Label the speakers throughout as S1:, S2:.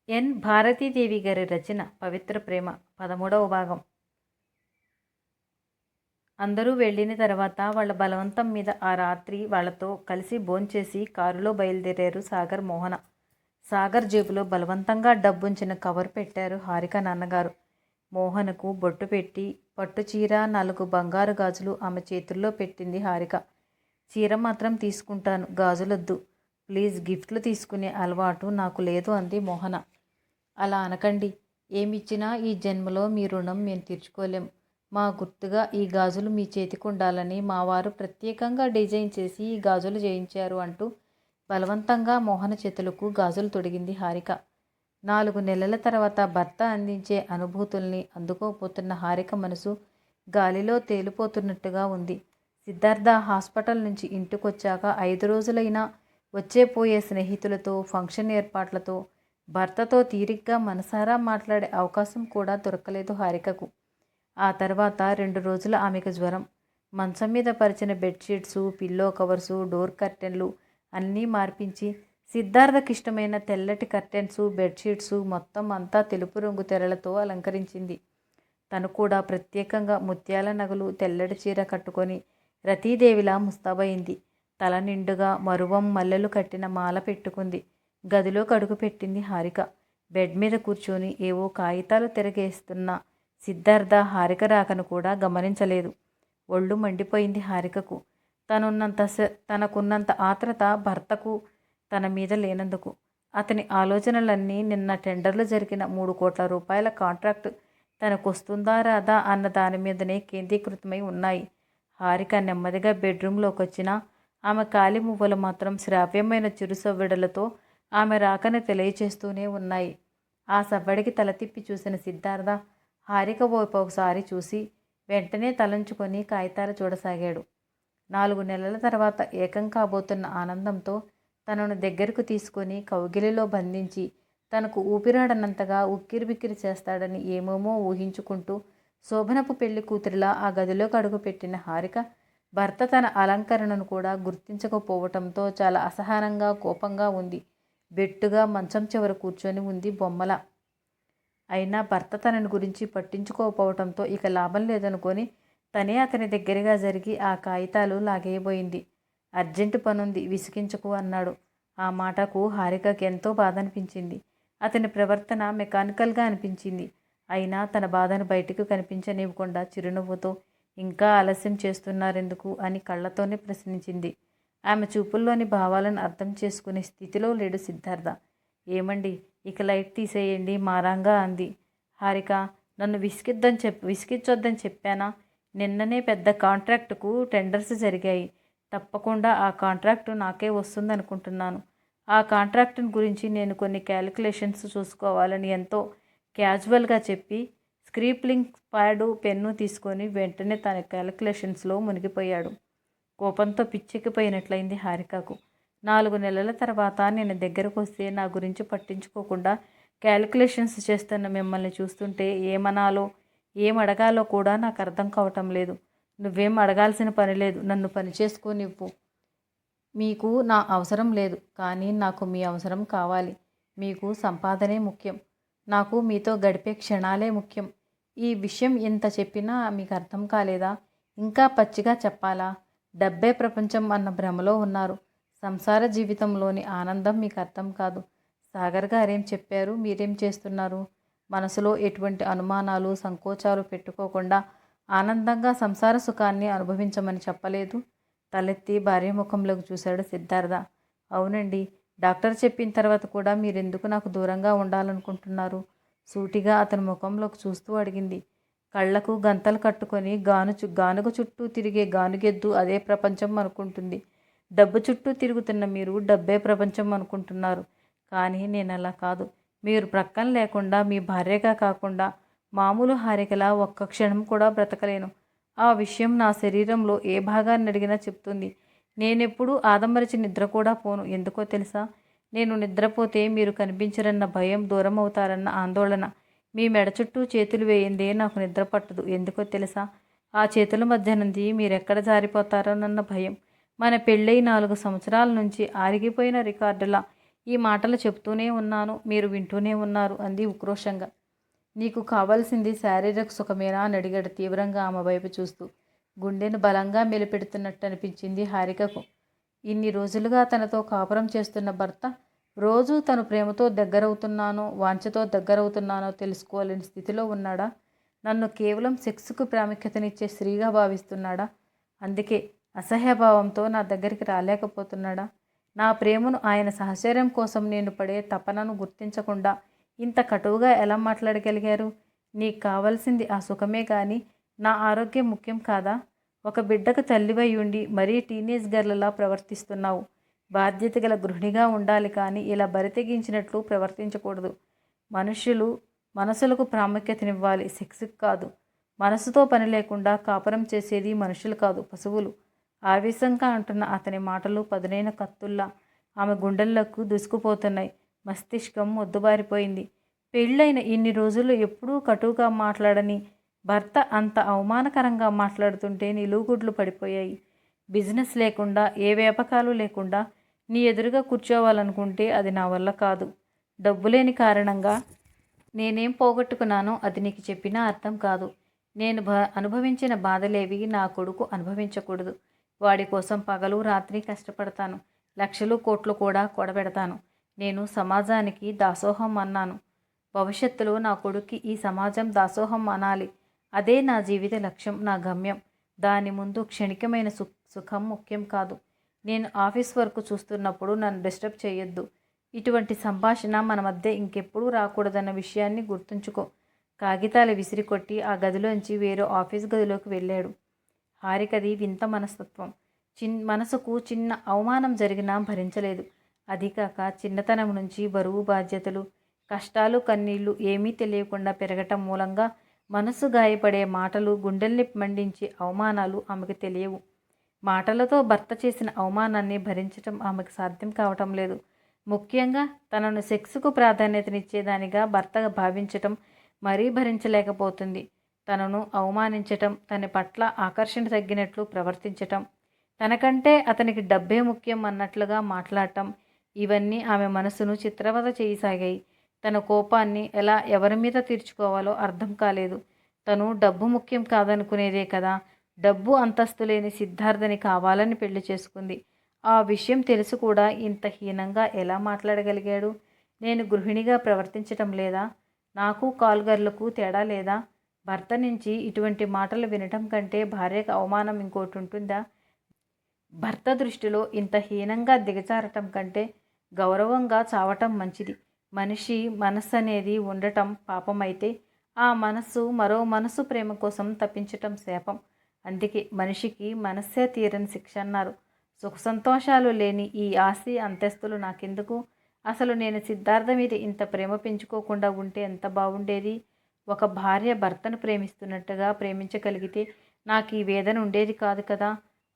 S1: ఎన్ భారతీదేవి గారి రచన పవిత్ర ప్రేమ 13వ భాగం. అందరూ వెళ్ళిన తర్వాత వాళ్ళ బలవంతం మీద ఆ రాత్రి వాళ్ళతో కలిసి భోంచేసి కారులో బయలుదేరారు సాగర్, మోహన. సాగర్ జేబులో బలవంతంగా డబ్బుంచిన కవర్ పెట్టారు హారిక నాన్నగారు. మోహనకు బొట్టు పెట్టి పట్టు చీర, 4 బంగారు గాజులు ఆమె చేతుల్లో పెట్టింది హారిక. చీర మాత్రం తీసుకుంటాను, గాజులొద్దు ప్లీజ్, గిఫ్ట్లు తీసుకునే అలవాటు నాకు లేదు అంది మోహన. అలా అనకండి, ఏమిచ్చినా ఈ జన్మలో మీ రుణం మేము తీర్చుకోలేం. మా గుర్తుగా ఈ గాజులు మీ చేతికుండాలని మా వారు ప్రత్యేకంగా డిజైన్ చేసి ఈ గాజులు చేయించారు అంటూ బలవంతంగా మోహన చేతులకు గాజులు తొడిగింది హారిక. 4 నెలల తర్వాత భర్త అందించే అనుభూతుల్ని అందుకోపోతున్న హారిక మనసు గాలిలో తేలిపోతున్నట్టుగా ఉంది. సిద్ధార్థ హాస్పిటల్ నుంచి ఇంటికొచ్చాక 5 రోజులైనా వచ్చేపోయే స్నేహితులతో, ఫంక్షన్ ఏర్పాట్లతో, భర్తతో తీరిగ్గా మనసారా మాట్లాడే అవకాశం కూడా దొరకలేదు హారికకు. ఆ తర్వాత 2 రోజులు ఆమెకు జ్వరం. మంచం మీద పరిచిన బెడ్షీట్సు, పిల్లో కవర్సు, డోర్ కర్టెన్లు అన్నీ మార్పించి సిద్ధార్థకిష్టమైన తెల్లటి కర్టెన్సు, బెడ్షీట్సు మొత్తం అంతా తెలుపు రంగు తెరలతో అలంకరించింది. తను కూడా ప్రత్యేకంగా ముత్యాల నగలు, తెల్లటి చీర కట్టుకొని రతీదేవిలా ముస్తాబయింది. తల నిండుగా మరువం మల్లెలు కట్టిన మాల పెట్టుకుంది. గదిలోకి అడుగుపెట్టింది హారిక. బెడ్ మీద కూర్చొని ఏవో కాగితాలు తిరగేస్తున్న సిద్ధార్థ హారిక రాకను కూడా గమనించలేదు. ఒళ్ళు మండిపోయింది హారికకు. తనకున్నంత ఆత్రత భర్తకు తన మీద లేనందుకు. అతని ఆలోచనలన్నీ నిన్న టెండర్లు జరిగిన 3 కోట్ల రూపాయల కాంట్రాక్టు తనకొస్తుందా రాదా అన్న దాని మీదనే కేంద్రీకృతమై ఉన్నాయి. హారిక నెమ్మదిగా బెడ్రూంలోకి వచ్చినా ఆమె కాలి మువ్వలు మాత్రం శ్రావ్యమైన చిరు సవ్వడులతో ఆమె రాకని తెలియచేస్తూనే ఉన్నాయి. ఆ సవ్వడికి తల తిప్పి చూసిన సిద్ధార్థ హారిక వైపు ఒకసారి చూసి వెంటనే తలంచుకొని కాగితాలు చూడసాగాడు. 4 నెలల తర్వాత ఏకం కాబోతున్న ఆనందంతో తనను దగ్గరకు తీసుకొని కౌగిలిలో బంధించి తనకు ఊపిరాడనంతగా ఉక్కిరిబిక్కిరి చేస్తాడని ఏమేమో ఊహించుకుంటూ శోభనపు పెళ్లి కూతురిలా ఆ గదిలోకి అడుగుపెట్టిన హారిక భర్త తన అలంకరణను కూడా గుర్తించకపోవటంతో చాలా అసహనంగా, కోపంగా ఉంది. బెట్టుగా మంచం చివర కూర్చొని ఉంది బొమ్మల. అయినా భర్త తనని గురించి పట్టించుకోకపోవటంతో ఇక లాభం లేదనుకొని తనే అతని దగ్గరగా జరిగి ఆ కాగితాలు లాగేయబోయింది. అర్జెంటు పనుంది, విసిగించకు అన్నాడు. ఆ మాటకు హారికకి ఎంతో బాధ అనిపించింది. అతని ప్రవర్తన మెకానికల్గా అనిపించింది. అయినా తన బాధను బయటకు కనిపించనివ్వకుండా చిరునవ్వుతో ఇంకా ఆలస్యం చేస్తున్నారెందుకు అని కళ్ళతోనే ప్రశ్నించింది. ఆమె చూపుల్లోని భావాలను అర్థం చేసుకునే స్థితిలో లేడు సిద్ధార్థ. ఏమండి, ఇక లైట్ తీసేయండి మారాంగా అంది హారిక. నన్ను విసిగిచ్చొద్దని చెప్పానా? నిన్ననే పెద్ద కాంట్రాక్టుకు టెండర్స్ జరిగాయి. తప్పకుండా ఆ కాంట్రాక్టు నాకే వస్తుందనుకుంటున్నాను. ఆ కాంట్రాక్టు గురించి నేను కొన్ని క్యాలిక్యులేషన్స్ చూసుకోవాలని ఎంతో క్యాజువల్గా చెప్పి స్క్రీప్లింగ్ ప్యాడు, పెన్ను తీసుకొని వెంటనే తన క్యాలిక్యులేషన్స్లో మునిగిపోయాడు. కోపంతో పిచ్చెక్కిపోయినట్లయింది హారికకు. 4 నెలల తర్వాత నేను దగ్గరకు వస్తే నా గురించి పట్టించుకోకుండా క్యాలిక్యులేషన్స్ చేస్తున్న మిమ్మల్ని చూస్తుంటే ఏమనాలో, ఏమడగాలో కూడా నాకు అర్థం కావటం లేదు. నువ్వేం అడగాల్సిన పని లేదు, నన్ను పని చేసుకోనివ్వు. మీకు నా అవసరం లేదు, కానీ నాకు మీ అవసరం కావాలి. మీకు సంపాదనే ముఖ్యం, నాకు మీతో గడిపే క్షణాలే ముఖ్యం. ఈ విషయం ఇంత చెప్పినా మీకు అర్థం కాలేదా? ఇంకా పచ్చిగా చెప్పాలా? డబ్బే ప్రపంచం అన్న భ్రమలో ఉన్నారు. సంసార జీవితంలోని ఆనందం మీకు అర్థం కాదు. సాగర్ గారేం చెప్పారు, మీరేం చేస్తున్నారు? మనసులో ఎటువంటి అనుమానాలు, సంకోచాలు పెట్టుకోకుండా ఆనందంగా సంసార సుఖాన్ని అనుభవించమని చెప్పలేదు? తలెత్తి భార్య ముఖంలోకి చూశాడు సిద్ధార్థ. అవునండి, డాక్టర్ చెప్పిన తర్వాత కూడా మీరెందుకు నాకు దూరంగా ఉండాలనుకుంటున్నారు? సూటిగా అతని ముఖంలోకి చూస్తూ అడిగింది. కళ్లకు గంతలు కట్టుకొని గానుగ చుట్టూ తిరిగే గానుగెద్దు అదే ప్రపంచం అనుకుంటుంది. డబ్బు చుట్టూ తిరుగుతున్న మీరు డబ్బే ప్రపంచం అనుకుంటున్నారు. కానీ నేను అలా కాదు. మీరు ప్రక్కన లేకుండా, మీ భార్యగా కాకుండా మామూలు హారికలా ఒక్క క్షణం కూడా బ్రతకలేను. ఆ విషయం నా శరీరంలో ఏ భాగాన్ని అడిగినా చెప్తుంది. నేనెప్పుడూ ఆదమరచి నిద్ర కూడా పోను. ఎందుకో తెలుసా? నేను నిద్రపోతే మీరు కనిపించరన్న భయం, దూరం అవుతారన్న ఆందోళన. మీ మెడ చుట్టూ చేతులు వేయిందే నాకు నిద్ర పట్టదు. ఎందుకో తెలుసా? ఆ చేతుల మధ్య నుండి మీరెక్కడ జారిపోతారోనన్న భయం. మన పెళ్ళై 4 సంవత్సరాల నుంచి ఆరిగిపోయిన రికార్డులా ఈ మాటలు చెప్తూనే ఉన్నాను, మీరు వింటూనే ఉన్నారు అంది ఉక్రోషంగా. నీకు కావాల్సింది శారీరక సుఖమేనా అని అడిగాడు తీవ్రంగా ఆమె వైపు చూస్తూ. గుండెను బలంగా మెలిపెడుతున్నట్టు అనిపించింది హారికకు. ఇన్ని రోజులుగా తనతో కాపురం చేస్తున్న భర్త రోజూ తను ప్రేమతో దగ్గరవుతున్నానో వాంఛతో దగ్గరవుతున్నానో తెలుసుకోలేని స్థితిలో ఉన్నాడా? నన్ను కేవలం సెక్స్కు ప్రాముఖ్యతనిచ్చే స్త్రీగా భావిస్తున్నాడా? అందుకే అసహ్యభావంతో నా దగ్గరికి రాలేకపోతున్నాడా? నా ప్రేమను ఆయన సహచర్యం కోసం నేను పడే తపనను గుర్తించకుండా ఇంత కటువుగా ఎలా మాట్లాడగలిగారు? నీకు కావలసింది ఆ సుఖమే కానీ నా ఆరోగ్యం ముఖ్యం కాదా? ఒక బిడ్డకు తల్లివై ఉండి మరీ టీనేజ్ గర్లలా ప్రవర్తిస్తున్నావు. బాధ్యత గల గృహిణిగా ఉండాలి కానీ ఇలా బరితెగించినట్లు ప్రవర్తించకూడదు. మనసులకు ప్రాముఖ్యతనివ్వాలి, సెక్స్కి కాదు. మనసుతో పని లేకుండా కాపురం చేసేది మనుషులు కాదు, పశువులు. ఆవేశంగా అంటున్న అతని మాటలు పదునైన కత్తుల్లా ఆమె గుండెల్లోకి దూసుకుపోతున్నాయి. మస్తిష్కం మొద్దుబారిపోయింది. పెళ్ళైన ఇన్ని రోజులు ఎప్పుడూ కటువుగా మాట్లాడని భర్త అంత అవమానకరంగా మాట్లాడుతుంటే నిలువుగుడ్లు పడిపోయాయి. బిజినెస్ లేకుండా ఏ వ్యాపకాలు లేకుండా నీ ఎదురుగా కూర్చోవాలనుకుంటే అది నా వల్ల కాదు. డబ్బు లేని కారణంగా నేనేం పోగొట్టుకున్నానో అది నీకు చెప్పినా అర్థం కాదు. నేను అనుభవించిన బాధలేవి నా కొడుకు అనుభవించకూడదు. వాడి కోసం పగలు రాత్రి కష్టపడతాను. లక్షలు కోట్లు కూడా కూడబెడతాను. నేను సమాజానికి దాసోహం అన్నాను. భవిష్యత్తులో నా కొడుక్కి ఈ సమాజం దాసోహం అనాలి. అదే నా జీవిత లక్ష్యం, నా గమ్యం. దాని ముందు క్షణికమైన సుఖం ముఖ్యం కాదు. నేను ఆఫీస్ వర్క్ చూస్తున్నప్పుడు నన్ను డిస్టర్బ్ చేయొద్దు. ఇటువంటి సంభాషణ మన మధ్య ఇంకెప్పుడూ రాకూడదన్న విషయాన్ని గుర్తుంచుకో. కాగితాలు విసిరికొట్టి ఆ గదిలోంచి వేరే ఆఫీస్ గదిలోకి వెళ్ళాడు. హారికది వింత మనస్తత్వం. మనసుకు చిన్న అవమానం జరిగినా భరించలేదు. అదికాక చిన్నతనం నుంచి బరువు బాధ్యతలు, కష్టాలు కన్నీళ్లు ఏమీ తెలియకుండా పెరగటం మూలంగా మనసు గాయపడే మాటలు, గుండెల్ని మండించే అవమానాలు ఆమెకు తెలియవు. మాటలతో భర్త చేసిన అవమానాన్ని భరించటం ఆమెకు సాధ్యం కావటం లేదు. ముఖ్యంగా తనను సెక్స్కు ప్రాధాన్యతనిచ్చేదానిగా భర్త భావించటం మరీ భరించలేకపోతుంది. తనను అవమానించటం, తన పట్ల ఆకర్షణ తగ్గినట్లు ప్రవర్తించటం, తనకంటే అతనికి డబ్బే ముఖ్యం అన్నట్లుగా మాట్లాడటం, ఇవన్నీ ఆమె మనసును చిత్రవద చేయసాగాయి. తన కోపాన్ని ఎలా ఎవరి మీద తీర్చుకోవాలో అర్థం కాలేదు. తను డబ్బు ముఖ్యం కాదనుకునేదే కదా డబ్బు అంతస్తు లేని సిద్ధార్థని కావాలని పెళ్లి చేసుకుంది. ఆ విషయం తెలుసు కూడా ఇంత హీనంగా ఎలా మాట్లాడగలిగాడు? నేను గృహిణిగా ప్రవర్తించటం లేదా? నాకు కాల్గర్లకు తేడా లేదా? భర్త నుంచి ఇటువంటి మాటలు వినటం కంటే భార్యకు అవమానం ఇంకోటి ఉంటుందా? భర్త దృష్టిలో ఇంత హీనంగా దిగజారటం కంటే గౌరవంగా చావటం మంచిది. మనిషి మనస్సు అనేది ఉండటం పాపమైతే ఆ మనస్సు మరో మనసు ప్రేమ కోసం తప్పించటం శాపం. అందుకే మనిషికి మనస్సే తీరని శిక్ష అన్నారు. సుఖ సంతోషాలు లేని ఈ ఆస్తి అంతస్తులు నాకెందుకు? అసలు నేను సిద్ధార్థ మీద ఇంత ప్రేమ పెంచుకోకుండా ఉంటే ఎంత బాగుండేది? ఒక భార్య భర్తను ప్రేమిస్తున్నట్టుగా ప్రేమించగలిగితే నాకు ఈ వేదన ఉండేది కాదు కదా.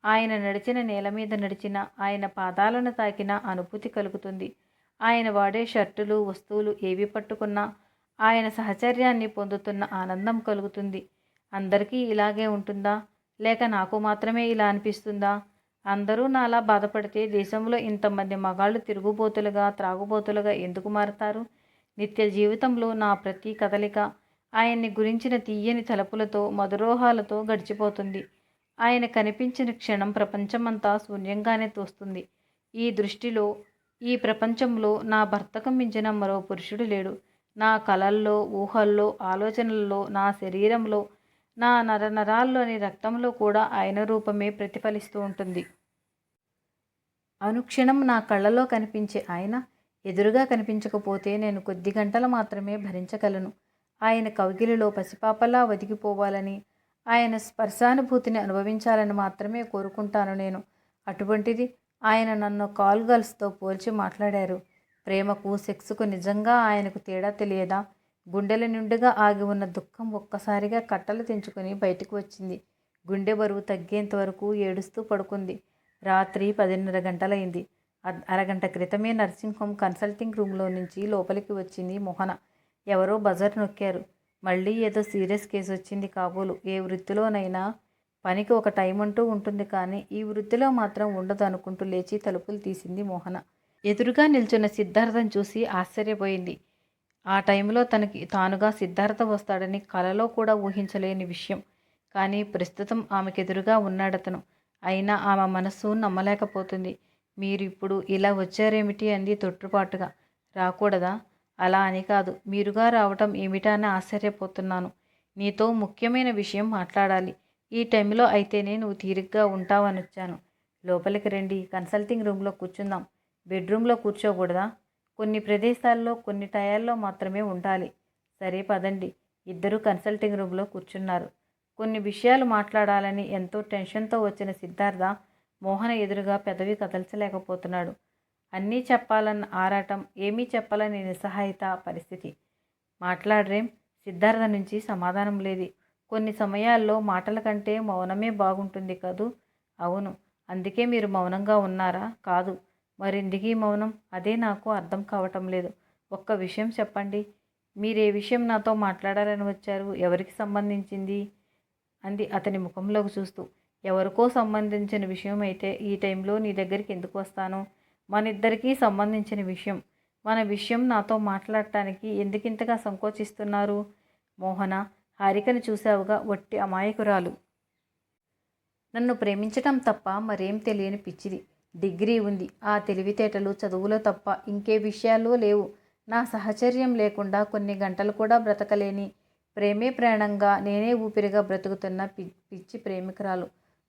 S1: ఆయన నడిచిన నేల మీద నడిచిన, ఆయన పాదాలను తాకిన అనుభూతి కలుగుతుంది. ఆయన వాడే షర్టులు వస్తువులు ఏవి పట్టుకున్నా ఆయన సహచర్యాన్ని పొందుతున్న ఆనందం కలుగుతుంది. అందరికీ ఇలాగే ఉంటుందా? లేక నాకు మాత్రమే ఇలా అనిపిస్తుందా? అందరూ నాలా బాధపడితే దేశంలో ఇంతమంది మగాళ్ళు తిరుగుబోతులుగా, త్రాగుబోతులుగా ఎందుకు మారతారు? నిత్య జీవితంలో నా ప్రతి కదలిక ఆయన్ని గురించిన తీయని తలపులతో, మధురోహాలతో గడిచిపోతుంది. ఆయన కనిపించిన క్షణం ప్రపంచమంతా శూన్యంగానే తోస్తుంది. ఈ ప్రపంచంలో నా భర్తకు మించిన మరో పురుషుడు లేడు. నా కలల్లో, ఊహల్లో, ఆలోచనల్లో, నా శరీరంలో, నా నరనరాల్లోని రక్తంలో కూడా ఆయన రూపమే ప్రతిఫలిస్తూ ఉంటుంది. అనుక్షణం నా కళ్ళలో కనిపించే ఆయన ఎదురుగా కనిపించకపోతే నేను కొద్ది గంటలు మాత్రమే భరించగలను. ఆయన కౌగిలిలో పసిపాపలా ఒదిగిపోవాలని, ఆయన స్పర్శానుభూతిని అనుభవించాలని మాత్రమే కోరుకుంటాను నేను. అటువంటిది ఆయన నన్ను కాల్ గర్ల్స్తో పోల్చి మాట్లాడారు. ప్రేమకు, సెక్స్కు నిజంగా ఆయనకు తేడా తెలియదా? గుండెల నిండుగా ఆగి ఉన్న దుఃఖం ఒక్కసారిగా కట్టలు తెంచుకొని బయటకు వచ్చింది. గుండె బరువు తగ్గేంత వరకు ఏడుస్తూ పడుకుంది. రాత్రి 10:30 గంటలైంది. అరగంట క్రితమే నర్సింగ్ హోమ్ కన్సల్టింగ్ రూమ్లో నుంచి లోపలికి వచ్చింది మోహన. ఎవరో బజర్ నొక్కారు. మళ్ళీ ఏదో సీరియస్ కేసు వచ్చింది కాబోలు. ఏ వృత్తిలోనైనా పనికి ఒక టైం అంటూ ఉంటుంది, కానీ ఈ వృత్తిలో మాత్రం ఉండదు అనుకుంటూ లేచి తలుపులు తీసింది మోహన. ఎదురుగా నిల్చున్న సిద్ధార్థను చూసి ఆశ్చర్యపోయింది. ఆ టైంలో తనకి తానుగా సిద్ధార్థ వస్తాడని కలలో కూడా ఊహించలేని విషయం. కానీ ప్రస్తుతం ఆమెకెదురుగా ఉన్నాడతను. అయినా ఆమె మనస్సు నమ్మలేకపోతుంది. మీరు ఇప్పుడు ఇలా వచ్చారేమిటి అంది తొట్రుపాటుగా. రాకూడదా? అలా అని కాదు. మీరుగా రావటం ఏమిటా అని ఆశ్చర్యపోతున్నాను. నీతో ముఖ్యమైన విషయం మాట్లాడాలి. ఈ టైంలో అయితేనే నువ్వు తీరిగ్గా ఉంటావనొచ్చాను. లోపలికి రండి. కన్సల్టింగ్ రూమ్లో కూర్చుందాం. బెడ్రూమ్లో కూర్చోకూడదా? కొన్ని ప్రదేశాల్లో కొన్ని టయాల్లో మాత్రమే ఉండాలి. సరే పదండి. ఇద్దరూ కన్సల్టింగ్ రూమ్లో కూర్చున్నారు. కొన్ని విషయాలు మాట్లాడాలని ఎంతో టెన్షన్తో వచ్చిన సిద్ధార్థ మోహన ఎదురుగా పెదవి కదల్చలేకపోతున్నాడు. అన్నీ చెప్పాలన్న ఆరాటం, ఏమీ చెప్పాలని నిస్సహాయత పరిస్థితి. మాట్లాడరేం? సిద్ధార్థ నుంచి సమాధానం లేదు. కొన్ని సమయాల్లో మాటల కంటే మౌనమే బాగుంటుంది కదూ? అవును. అందుకే మీరు మౌనంగా ఉన్నారా? కాదు. మరెందుకీ మౌనం? అదే నాకు అర్థం కావటం లేదు. ఒక్క విషయం చెప్పండి. మీరే విషయం నాతో మాట్లాడాలని వచ్చారు? ఎవరికి సంబంధించింది? అంది అతని ముఖంలోకి చూస్తూ. ఎవరికో సంబంధించిన విషయం అయితే ఈ టైంలో నీ దగ్గరికి ఎందుకు వస్తాను? మనిద్దరికీ సంబంధించిన విషయం. మన విషయం నాతో మాట్లాడటానికి ఎందుకింతగా సంకోచిస్తున్నారు? మోహన, హారికను చూశావుగా, వట్టి అమాయకురాలు. నన్ను ప్రేమించటం తప్ప మరేం తెలియని పిచ్చిది. డిగ్రీ ఉంది. ఆ తెలివితేటలు చదువులో తప్ప ఇంకే విషయాల్లో లేవు. నా సహచర్యం లేకుండా కొన్ని గంటలు కూడా బ్రతకలేని, ప్రేమే ప్రాణంగా నేనే ఊపిరిగా బ్రతుకుతున్న పిచ్చి ప్రేమికురాలు.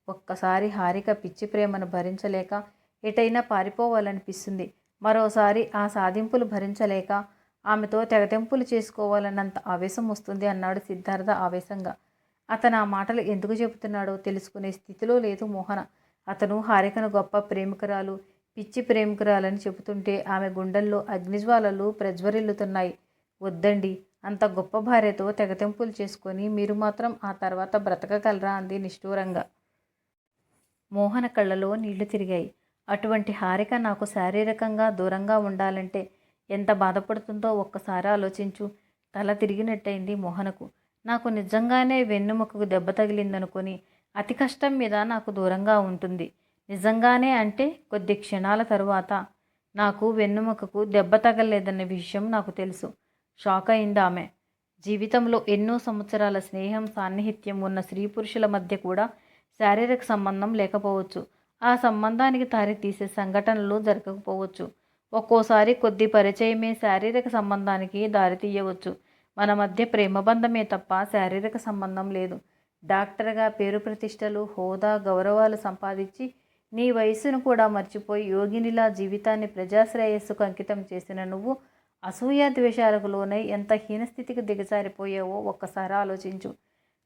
S1: ఒక్కసారి హారిక పిచ్చి ప్రేమను భరించలేక ఎటైనా పారిపోవాలనిపిస్తుంది. మరోసారి ఆ సాధింపులు భరించలేక ఆమెతో తెగతెంపులు చేసుకోవాలన్నంత ఆవేశం వస్తుంది అన్నాడు సిద్ధార్థ ఆవేశంగా. అతను ఆ మాటలు ఎందుకు చెబుతున్నాడో తెలుసుకునే స్థితిలో లేదు మోహన. అతను హారికను గొప్ప ప్రేమికురాలు, పిచ్చి ప్రేమికురాలని చెబుతుంటే ఆమె గుండెల్లో అగ్నిజ్వాలలు ప్రజ్వరిల్లుతున్నాయి. వద్దండి. అంత గొప్ప భార్యతో తెగతెంపులు చేసుకొని మీరు మాత్రం ఆ తర్వాత బ్రతకగలరా అంది నిష్ఠూరంగా. మోహన కళ్ళలో నీళ్లు తిరిగాయి. అటువంటి హారిక నాకు శారీరకంగా దూరంగా ఉండాలంటే ఎంత బాధపడుతుందో ఒక్కసారి ఆలోచించు. తల తిరిగినట్టయింది మోహనకు. నాకు నిజంగానే వెన్నెముకకు దెబ్బ తగిలిందనుకొని అతి కష్టం మీద నాకు దూరంగా ఉంటుంది. నిజంగానే అంటే కొద్ది క్షణాల తరువాత. నాకు వెన్నెముకకు దెబ్బ తగలలేదన్న విషయం నాకు తెలుసు. షాక్ అయింది ఆమె. జీవితంలో ఎన్నో సంవత్సరాల స్నేహం, సాన్నిహిత్యం ఉన్న స్త్రీ పురుషుల మధ్య కూడా శారీరక సంబంధం లేకపోవచ్చు. ఆ సంబంధానికి దారి తీసే సంఘటనలు జరగకపోవచ్చు. ఒక్కోసారి కొద్ది పరిచయమే శారీరక సంబంధానికి దారి తీయవచ్చు. మన మధ్య ప్రేమబంధమే తప్ప శారీరక సంబంధం లేదు. డాక్టర్గా పేరు ప్రతిష్టలు, హోదా, గౌరవాలు సంపాదించి నీ వయస్సును కూడా మర్చిపోయి యోగినిలా జీవితాన్ని ప్రజాశ్రేయస్సుకు అంకితం చేసిన నువ్వు అసూయ ద్వేషాలకు లోనై ఎంత హీనస్థితికి దిగజారిపోయావో ఒక్కసారి ఆలోచించు.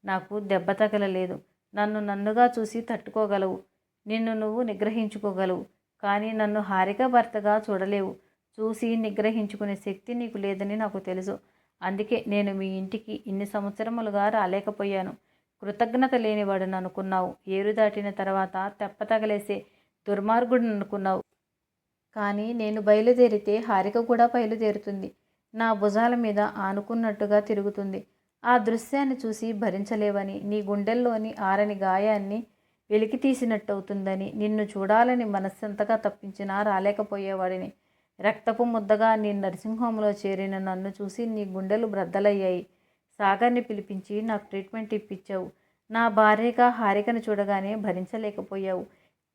S1: నాకు దెబ్బ తగలలేదు. నన్ను నన్నుగా చూసి తట్టుకోగలవు. నిన్ను నువ్వు నిగ్రహించుకోగలవు. కానీ నన్ను హారిక భర్తగా చూడలేవు. చూసి నిగ్రహించుకునే శక్తి నీకు లేదని నాకు తెలుసు. అందుకే నేను మీ ఇంటికి ఇన్ని సంవత్సరములుగా రాలేకపోయాను. కృతజ్ఞత లేనివాడని అనుకున్నావు. ఏరు దాటిన తర్వాత తెప్పతగలేసే దుర్మార్గుడిని అనుకున్నావు. కానీ నేను బయలుదేరితే హారిక కూడా బయలుదేరుతుంది. నా భుజాల మీద ఆనుకున్నట్టుగా తిరుగుతుంది. ఆ దృశ్యాన్ని చూసి భరించలేవని, నీ గుండెల్లోని ఆరని గాయాన్ని వెలికి తీసినట్టవుతుందని, నిన్ను చూడాలని మనస్సంతగా తప్పించినా రాలేకపోయేవాడిని. రక్తపు ముద్దగా నీ నర్సింగ్ చేరిన నన్ను చూసి నీ గుండెలు బ్రద్దలయ్యాయి. సాగర్ని పిలిపించి నాకు ట్రీట్మెంట్ ఇప్పించావు. నా భార్యగా హారికను చూడగానే భరించలేకపోయావు.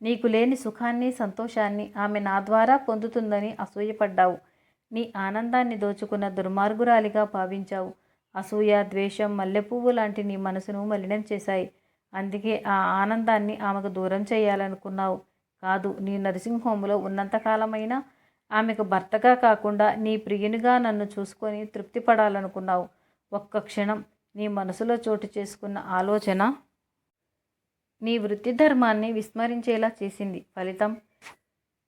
S1: నీకు లేని సుఖాన్ని, సంతోషాన్ని ఆమె నా ద్వారా పొందుతుందని అసూయపడ్డావు. నీ ఆనందాన్ని దోచుకున్న దుర్మార్గురాలిగా భావించావు. అసూయ, ద్వేషం, మల్లెపువ్వు లాంటి నీ మనసును మలినం చేశాయి. అందుకే ఆ ఆనందాన్ని ఆమెకు దూరం చేయాలనుకున్నావు. కాదు, నీ నర్సింగ్ హోమ్లో ఉన్నంతకాలమైనా ఆమెకు భర్తగా కాకుండా నీ ప్రియునిగా నన్ను చూసుకొని తృప్తి పడాలనుకున్నావు. ఒక్క క్షణం నీ మనసులో చోటు చేసుకున్న ఆలోచన నీ వృత్తి ధర్మాన్ని విస్మరించేలా చేసింది. ఫలితం,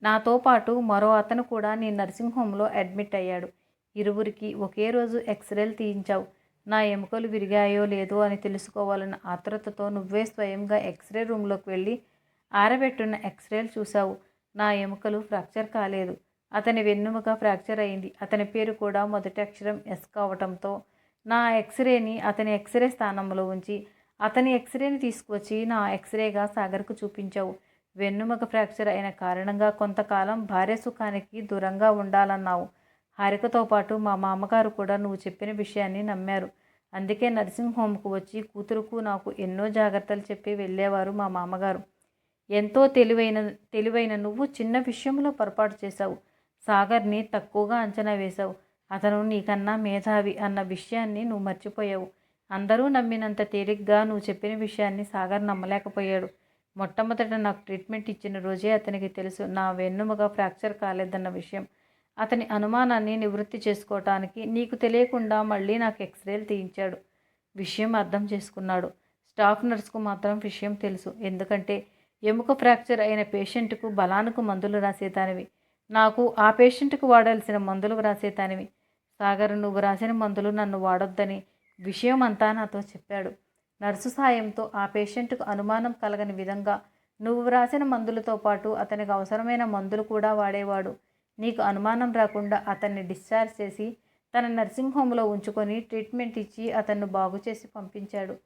S1: నాతో పాటు మరో అతను కూడా నీ నర్సింగ్ హోమ్లో అడ్మిట్ అయ్యాడు. ఇరువురికి ఒకే రోజు ఎక్స్రేలు తీయించావు. నా ఎముకలు విరిగాయో లేదో అని తెలుసుకోవాలన్న ఆతృతతో నువ్వే స్వయంగా ఎక్స్రే రూమ్లోకి వెళ్ళి ఆరబెట్టున్న ఎక్స్రేలు చూశావు. నా ఎముకలు ఫ్రాక్చర్ కాలేదు. అతని వెన్నెముక ఫ్రాక్చర్ అయింది. అతని పేరు కూడా మొదటి అక్షరం ఎస్ కావటంతో నా ఎక్స్రేని అతని ఎక్స్రే స్థానంలో ఉంచి అతని ఎక్స్రేని తీసుకువచ్చి నా ఎక్స్రేగా సాగర్కు చూపించావు. వెన్నుముక ఫ్రాక్చర్ అయిన కారణంగా కొంతకాలం భార్య సుఖానికి దూరంగా ఉండాలన్నావు. హారికతో పాటు మా మామగారు కూడా నువ్వు చెప్పిన విషయాన్ని నమ్మారు. అందుకే నర్సింగ్ హోమ్కు వచ్చి కూతురుకు నాకు ఎన్నో జాగ్రత్తలు చెప్పి వెళ్ళేవారు మా మామగారు. ఎంతో తెలివైన నువ్వు చిన్న విషయంలో పొరపాటు చేశావు. సాగర్ని తక్కువగా అంచనా వేశావు. అతను నీకన్నా మేధావి అన్న విషయాన్ని నువ్వు మర్చిపోయావు. అందరూ నమ్మినంత తేలిగ్గా నువ్వు చెప్పిన విషయాన్ని సాగర్ నమ్మలేకపోయాడు. మొట్టమొదట నాకు ట్రీట్మెంట్ ఇచ్చిన రోజే అతనికి తెలుసు నా వెన్నుముక ఫ్రాక్చర్ కాలేదన్న విషయం. అతని అనుమానాన్ని నివృత్తి చేసుకోవటానికి నీకు తెలియకుండా మళ్ళీ నాకు ఎక్స్రేలు తీయించాడు. విషయం అర్థం చేసుకున్నాడు. స్టాఫ్ నర్సుకు మాత్రం విషయం తెలుసు. ఎందుకంటే ఎముక ఫ్రాక్చర్ అయిన పేషెంట్కు బలానికి మందులు రాసేదానివి. నాకు ఆ పేషెంట్కు వాడాల్సిన మందులు రాసేదానివి. సాగర్ నువ్వు రాసిన మందులు నన్ను వాడొద్దని విషయం అంతా నాతో చెప్పాడు. నర్సు సాయంతో ఆ పేషెంట్కు అనుమానం కలగని విధంగా నువ్వు వ్రాసిన మందులతో పాటు అతనికి అవసరమైన మందులు కూడా వాడేవాడు. నీకు అనుమానం రాకుండా అతన్ని డిశ్చార్జ్ చేసి తన నర్సింగ్ హోమ్లో ఉంచుకొని ట్రీట్మెంట్ ఇచ్చి అతన్ని బాగు చేసి పంపించాడు.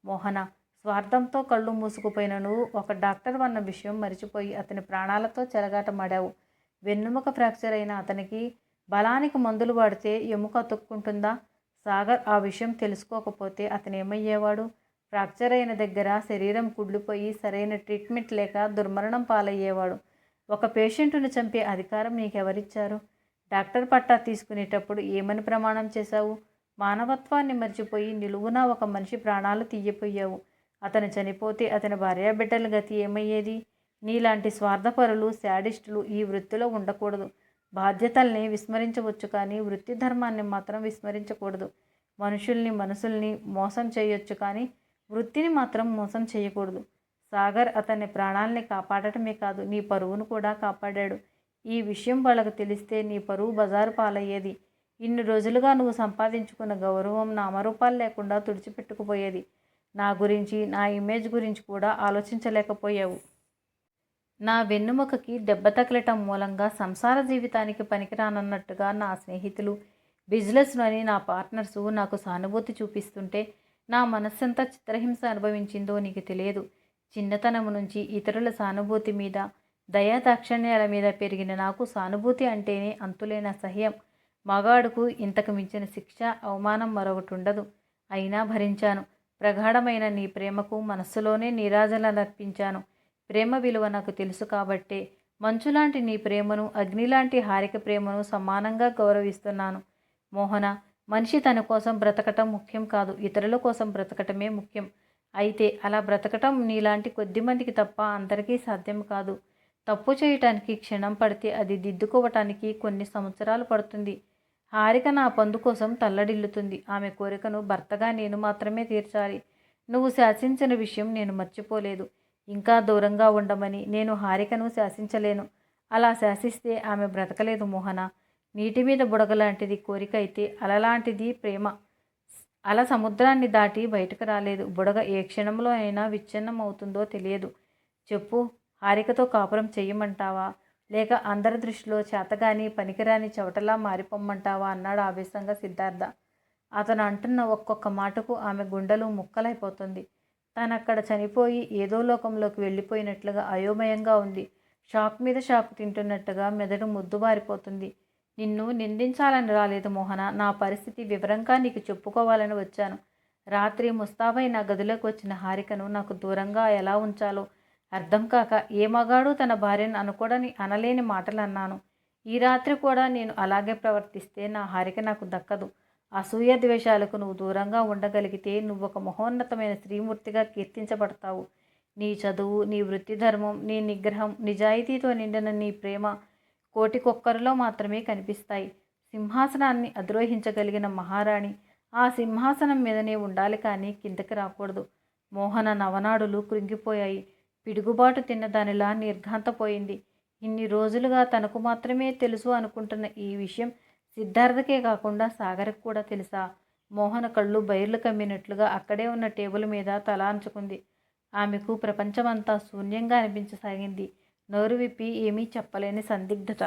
S1: మోహన, స్వార్థంతో కళ్ళు మూసుకుపోయిన నువ్వు ఒక డాక్టర్ అన్న విషయం మరిచిపోయి అతని ప్రాణాలతో చెలగాటమాడావు. వెన్నుముక ఫ్రాక్చర్ అయిన అతనికి బలానికి మందులు వాడితే ఎముక అతుక్కుంటుందా? సాగర్ ఆ విషయం తెలుసుకోకపోతే అతను ఏమయ్యేవాడు? ఫ్రాక్చర్ అయిన దగ్గర శరీరం కుళ్ళిపోయి సరైన ట్రీట్మెంట్ లేక దుర్మరణం పాలయ్యేవాడు. ఒక పేషెంటును చంపే అధికారం నీకెవరిచ్చారు? డాక్టర్ పట్టా తీసుకునేటప్పుడు ఏమని ప్రమాణం చేశావు? మానవత్వాన్ని మర్చిపోయి నిలువునా ఒక మనిషి ప్రాణాలు తీయపోయావు. అతను చనిపోతే అతని భార్యాబిడ్డల గతి ఏమయ్యేది? నీలాంటి స్వార్థపరులు, శాడిస్టులు ఈ వృత్తిలో ఉండకూడదు. బాధ్యతల్ని విస్మరించవచ్చు కానీ వృత్తి ధర్మాన్ని మాత్రం విస్మరించకూడదు. మనసుల్ని మోసం చేయొచ్చు కానీ వృత్తిని మాత్రం మోసం చేయకూడదు. సాగర్ అతని ప్రాణాలని కాపాడటమే కాదు నీ పరువును కూడా కాపాడాడు. ఈ విషయం వాళ్ళకు తెలిస్తే నీ పరువు బజారు పాలయ్యేది. ఇన్ని రోజులుగా నువ్వు సంపాదించుకున్న గౌరవం నామరూపాలు లేకుండా తుడిచిపెట్టుకుపోయేది. నా గురించి, నా ఇమేజ్ గురించి కూడా ఆలోచించలేకపోయావు. నా వెన్నుముకకి దెబ్బ తగలటం మూలంగా సంసార జీవితానికి పనికిరానన్నట్టుగా నా స్నేహితులు, బిజినెస్లోని నా పార్ట్నర్సు నాకు సానుభూతి చూపిస్తుంటే నా మనస్సంతా చిత్రహింస అనుభవించిందో నీకు తెలియదు. చిన్నతనం నుంచి ఇతరుల సానుభూతి మీద, దయా దాక్షిణ్యాల మీద పెరిగిన నాకు సానుభూతి అంటేనే అంతులేని అసహ్యం. మగాడుకు ఇంతకు మించిన శిక్ష, అవమానం మరొకటి ఉండదు. అయినా భరించాను. ప్రగాఢమైన నీ ప్రేమకు మనస్సులోనే నీరాజనలర్పించాను. ప్రేమ విలువ నాకు తెలుసు కాబట్టే మంచులాంటి నీ ప్రేమను, అగ్నిలాంటి హారిక ప్రేమను సమానంగా గౌరవిస్తున్నాను. మోహన, మనిషి తన కోసం బ్రతకటం ముఖ్యం కాదు, ఇతరుల కోసం బ్రతకటమే ముఖ్యం. అయితే అలా బ్రతకటం నీలాంటి కొద్దిమందికి తప్ప అందరికీ సాధ్యం కాదు. తప్పు చేయటానికి క్షణం పడితే అది దిద్దుకోవటానికి కొన్ని సంవత్సరాలు పడుతుంది. హారిక నా పందు కోసం తల్లడిల్లుతుంది. ఆమె కోరికను భర్తగా నేను మాత్రమే తీర్చాలి. నువ్వు శాసించిన విషయం నేను మర్చిపోలేదు. ఇంకా దూరంగా ఉండమని నేను హారికను శాసించలేను. అలా శాసిస్తే ఆమె బ్రతకలేదు మోహన. నీటి మీద బుడగలాంటిది కోరిక అయితే అలలాంటిది ప్రేమ. అల సముద్రాన్ని దాటి బయటకు రాలేదు. బుడగ ఏ క్షణంలో అయినా విచ్ఛిన్నం అవుతుందో తెలియదు. చెప్పు, హారికతో కాపురం చెయ్యమంటావా? లేక అందరి దృష్టిలో చేతగాని పనికిరాని చవటలా మారిపోమ్మంటావా అన్నాడు ఆవేశంగా సిద్ధార్థ. అతను అంటున్న ఒక్కొక్క మాటకు ఆమె గుండెలు ముక్కలైపోతుంది. తనక్కడ చనిపోయి ఏదో లోకంలోకి వెళ్ళిపోయినట్లుగా అయోమయంగా ఉంది. షాక్ మీద షాక్ తింటున్నట్టుగా మెదడు ముద్దుబారిపోతుంది. నిన్ను నిందించాలని రాలేదు మోహన. నా పరిస్థితి వివరంగా నీకు చెప్పుకోవాలని వచ్చాను. రాత్రి ముస్తాబై నా గదిలోకి వచ్చిన హారికను నాకు దూరంగా ఎలా ఉంచాలో అర్థం కాక ఏ మగాడు తన భార్యను అనుకోడని అనలేని మాటలు అన్నాను. ఈ రాత్రి కూడా నేను అలాగే ప్రవర్తిస్తే నా హారిక నాకు దక్కదు. అసూయ ద్వేషాలకు నువ్వు దూరంగా ఉండగలిగితే నువ్వు ఒక మహోన్నతమైన స్త్రీమూర్తిగా కీర్తించబడతావు. నీ చదువు, నీ వృత్తి ధర్మం, నీ నిగ్రహం, నిజాయితీతో నిండిన నీ ప్రేమ కోటికొక్కరిలో మాత్రమే కనిపిస్తాయి. సింహాసనాన్ని అధిరోహించగలిగిన మహారాణి ఆ సింహాసనం మీదనే ఉండాలి కానీ కిందకి రాకూడదు. మోహన నవనాడులు కృంగిపోయాయి. పిడుగుబాటు తిన్నదానిలా నిర్ఘాంతపోయింది. ఇన్ని రోజులుగా తనకు మాత్రమే తెలుసు అనుకుంటున్న ఈ విషయం సిద్ధార్థకే కాకుండా సాగర్కి కూడా తెలుసా? మోహన కళ్ళు బైర్లు కమ్మినట్లుగా అక్కడే ఉన్న టేబుల్ మీద తలాంచుకుంది. ఆమెకు ప్రపంచమంతా శూన్యంగా అనిపించసాగింది. నోరు విప్పి ఏమీ చెప్పలేని సందిగ్ధత.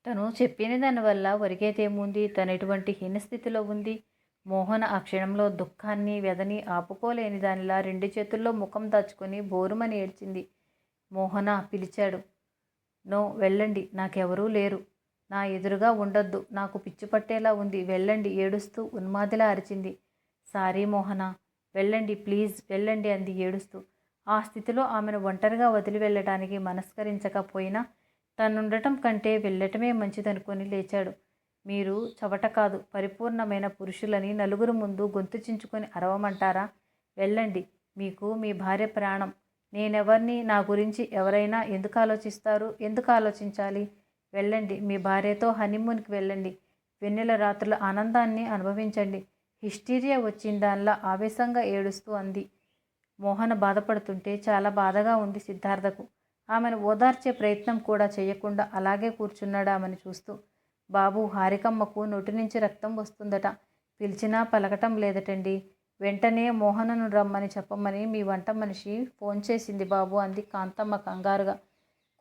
S1: తను చెప్పిన దానివల్ల ఒరిగేదేముంది? తను ఎటువంటి హీనస్థితిలో ఉంది? మోహన ఆ క్షణంలో దుఃఖాన్ని, వ్యధని ఆపుకోలేని దానిలా రెండు చేతుల్లో ముఖం దాచుకొని బోరుమని ఏడ్చింది. మోహన పిలిచాడు. నో, వెళ్ళండి, నాకెవరూ లేరు. నా ఎదురుగా ఉండొద్దు, నాకు పిచ్చి పట్టేలా ఉంది, వెళ్ళండి ఏడుస్తూ ఉన్మాదిలా అరిచింది. సారీ మోహన, వెళ్ళండి ప్లీజ్ వెళ్ళండి అంది ఏడుస్తూ. ఆ స్థితిలో ఆమెను ఒంటరిగా వదిలి వెళ్ళటానికి మనస్కరించకపోయినా తనుండటం కంటే వెళ్ళటమే మంచిదనుకొని లేచాడు. మీరు చవట కాదు, పరిపూర్ణమైన పురుషులని నలుగురు ముందు గొంతు చించుకొని అరవమంటారా? వెళ్ళండి, మీకు మీ భార్య ప్రాణం. నేనెవర్ని? నా గురించి ఎవరైనా ఎందుకు ఆలోచిస్తారు? ఎందుకు ఆలోచించాలి? వెళ్ళండి, మీ భార్యతో హనీమూన్కి వెళ్ళండి. వెన్నెల రాత్రుల ఆనందాన్ని అనుభవించండి. హిస్టీరియా వచ్చిందాన్లా ఆవేశంగా ఏడుస్తూ అంది. మోహన బాధపడుతుంటే చాలా బాధగా ఉంది సిద్ధార్థకు. ఆమెను ఓదార్చే ప్రయత్నం కూడా చేయకుండా అలాగే కూర్చున్నాడు ఆమెను చూస్తూ. బాబు, హారికమ్మకు నోటి నుంచి రక్తం వస్తుందట, పిలిచినా పలకటం లేదటండి. వెంటనే మోహనను రమ్మని చెప్పమని మీ వంట మనిషి ఫోన్ చేసింది బాబు అంది కాంతమ్మ కంగారుగా.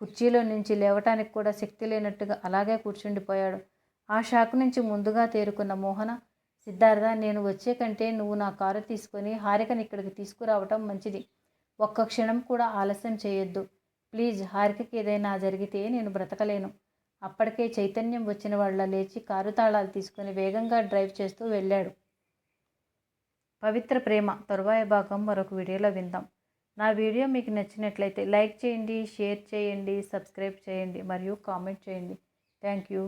S1: కుర్చీలో నుంచి లేవటానికి కూడా శక్తి లేనట్టుగా అలాగే కూర్చుండిపోయాడు. ఆ షాక్ నుంచి ముందుగా తేరుకున్న మోహన, సిద్ధార్థ, నేను వచ్చే కంటే నువ్వు నా కారు తీసుకొని హారికని ఇక్కడికి తీసుకురావటం మంచిది. ఒక్క క్షణం కూడా ఆలస్యం చేయొద్దు ప్లీజ్. హారికకి ఏదైనా జరిగితే నేను బ్రతకలేను. అప్పటికే చైతన్యం వచ్చిన వాళ్ళ లేచి కారు తాళాలు తీసుకుని వేగంగా డ్రైవ్ చేస్తూ వెళ్ళాడు. పవిత్ర ప్రేమ తరువాయ భాగం మరొక వీడియోలో విందాం. నా వీడియో మీకు నచ్చినట్లయితే లైక్ చేయండి, షేర్ చేయండి, సబ్స్క్రైబ్ చేయండి మరియు కామెంట్ చేయండి. Thank you.